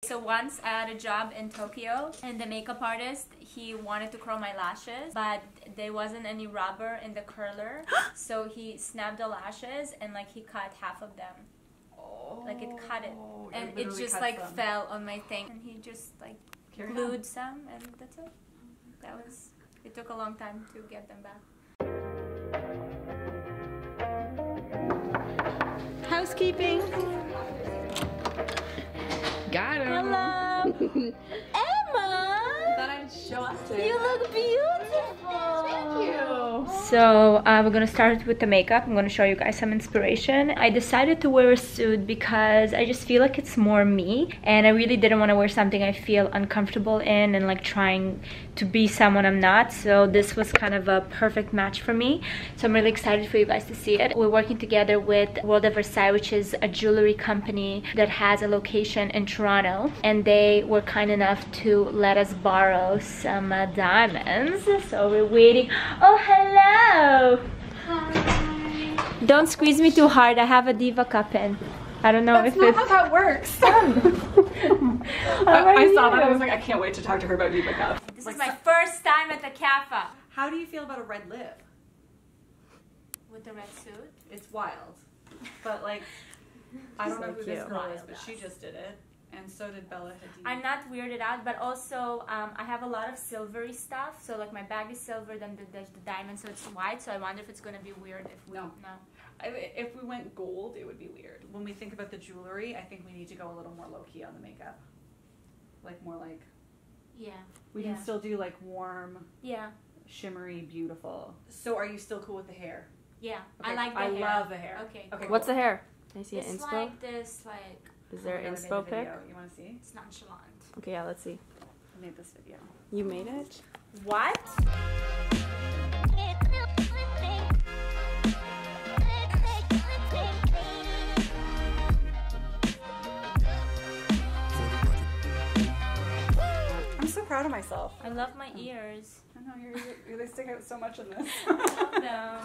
So once I had a job in Tokyo and the makeup artist, he wanted to curl my lashes, but there wasn't any rubber in the curler. So he snapped the lashes and like he cut half of them. Oh, like it cut it. And it just like fell on my thing. And he just like glued some and that's it. That was, it took a long time to get them back. Housekeeping. Got him. Hello. Emma. Thought I'd show up to You look beautiful. Thank you. So we're gonna start with the makeup. I'm gonna show you guys some inspiration. I decided to wear a suit because I just feel like it's more me, and I really didn't want to wear something I feel uncomfortable in and like trying to be someone I'm not. So this was kind of a perfect match for me. So I'm really excited for you guys to see it. We're working together with Royal de Versailles, which is a jewelry company that has a location in Toronto, and they were kind enough to let us borrow some diamonds. So we're waiting. Oh, hello. Hi. Don't squeeze me too hard. I have a Diva cup in. I don't know if it's... That's not how that works. I saw that. I was like, I can't wait to talk to her about Diva cup. This is my first time at the CAFA. How do you feel about a red lip? With the red suit? It's wild. But like, I don't know who this girl is, but Wild she just did it. And so did Bella Hadid. I'm not weirded out, but also I have a lot of silvery stuff. So like my bag is silver, then there's the diamond, so it's white. So I wonder if it's gonna be weird if we no. If we went gold, it would be weird. When we think about the jewelry, I think we need to go a little more low-key on the makeup. Like more like... Yeah. We can still do like warm, shimmery, beautiful. So are you still cool with the hair? Yeah, okay. I like the hair. I love the hair. Okay. Okay. Cool. What's the hair? Can I see it's an inspo? Like this, like... Is there an inspo pic? You want to see? It's nonchalant. Okay, yeah, let's see. I made this video. You made it? What? I'm so proud of myself. I love my ears. I know, they stick out so much in this. No.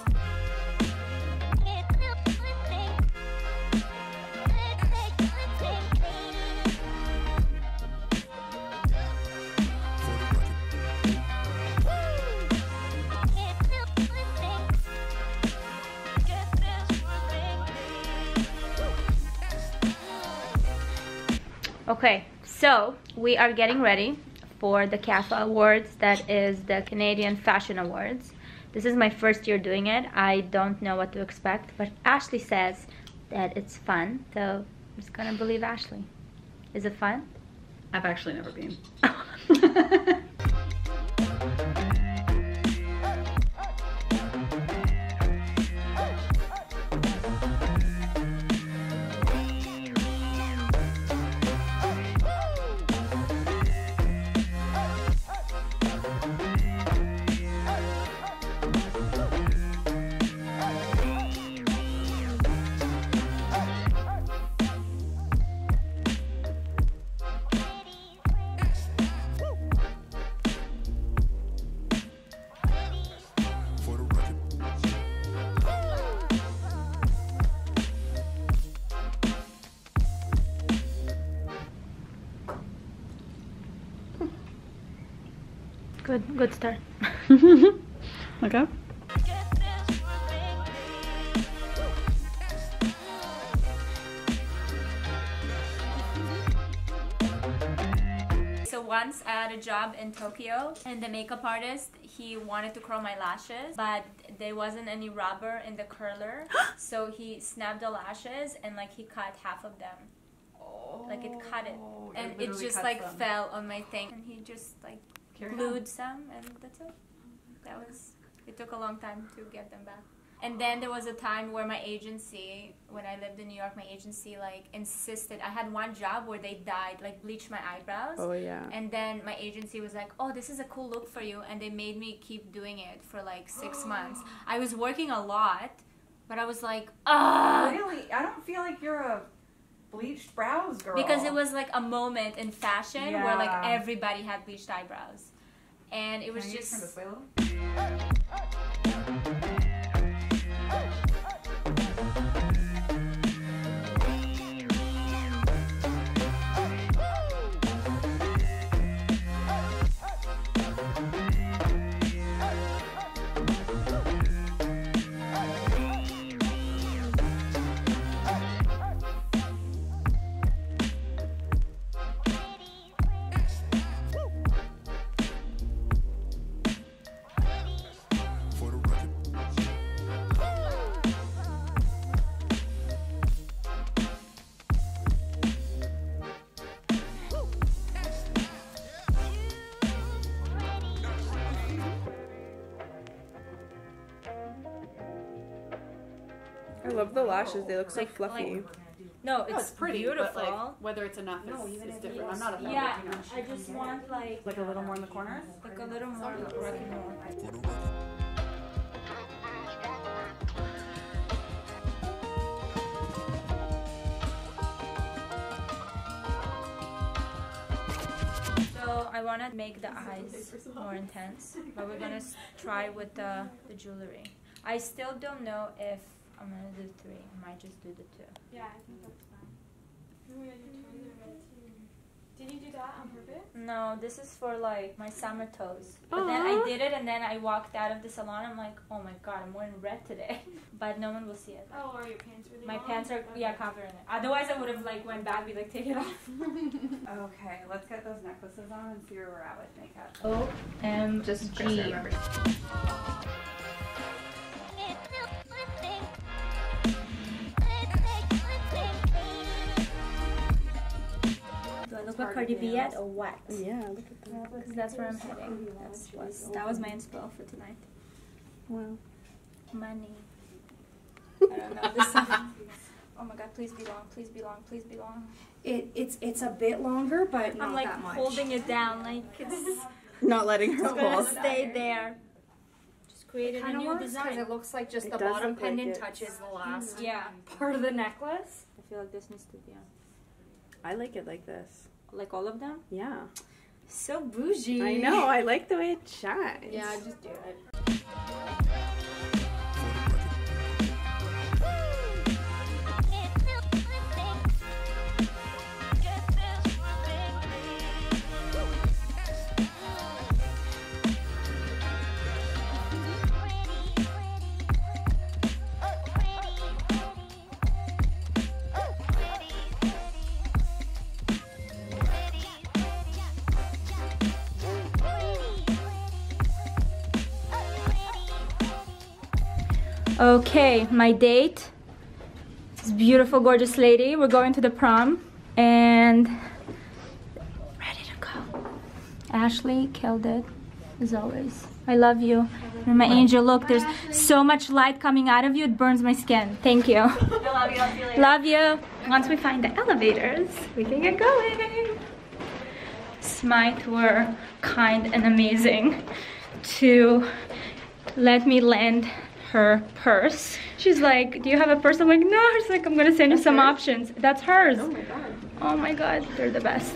Okay, so we are getting ready for the CAFA Awards, that is the Canadian Fashion Awards. This is my first year doing it. I don't know what to expect, but Ashley says that it's fun, so I'm just gonna believe Ashley. Is it fun? I've actually never been. Good start. Okay. So once I had a job in Tokyo and the makeup artist, he wanted to curl my lashes, but there wasn't any rubber in the curler. So he snapped the lashes and like he cut half of them. Like it cut it. And it just like fell on my thing. And he just like glued some and that's it. That was, it took a long time to get them back. And then there was a time where my agency, when I lived in New York, my agency like insisted, I had one job where they dyed, like bleached my eyebrows. Oh yeah. And then my agency was like, oh, this is a cool look for you. And they made me keep doing it for like 6 months. I was working a lot, but I was like, ah. Really? I don't feel like you're a bleached brows girl. Because it was like a moment in fashion where like everybody had bleached eyebrows. And it was Can you just... turn this way a little? love the lashes. They look so Like- fluffy. like- No, No, it's it's pretty, beautiful. but like whether it's enough is different. I'm not offended. Yeah, You know. I just want like Like a little more in the corners. a little more working more. So I want to make the eyes more intense, but we're gonna try with the jewelry. I still don't know if I'm gonna do 3. I might just do the 2. Yeah, I think that's fine. Oh yeah, your toes are red too. Did you do that on purpose? No, this is for like my summer toes. But then I did it and then I walked out of the salon. I'm like, oh my god, I'm wearing red today. But no one will see it. Oh, are your pants really My long? pants are, yeah, covering it. Otherwise I would have like went back and be like, take it off. Okay, let's get those necklaces on and see where we're at with makeup. OMG. Just press it, remember. Do I look like Cardi B yet or what? Yeah, look at that. Because that's where I'm heading. That was my inspo for tonight. Wow. Money. I don't know this song. Oh my god, please be long, please be long, please be long. It's a bit longer, but not I'm like that much. holding it down, like it's Not letting her gonna fall. stay there. Just created a Kind of new works because design. it looks like just It the does bottom look like pendant it's- touches the last Yeah. part of the necklace. I feel like this needs to be on. I like it like this. Like all of them? Yeah. So bougie. I know. I like the way it shines. Yeah, just do it. Okay, my date. This beautiful, gorgeous lady. We're going to the prom and ready to go. Ashley killed it, as always. I love you. You're my angel. Look, there's so much light coming out of you, it burns my skin. Thank you. I love you. I'll see you later. Love you. Once we find the elevators, we can get going. SMYTHE were kind and amazing to let me lend her purse. She's like, do you have a purse? I'm like, no. She's like, I'm gonna send you some options. That's hers. Oh my god. Oh my god, they're the best.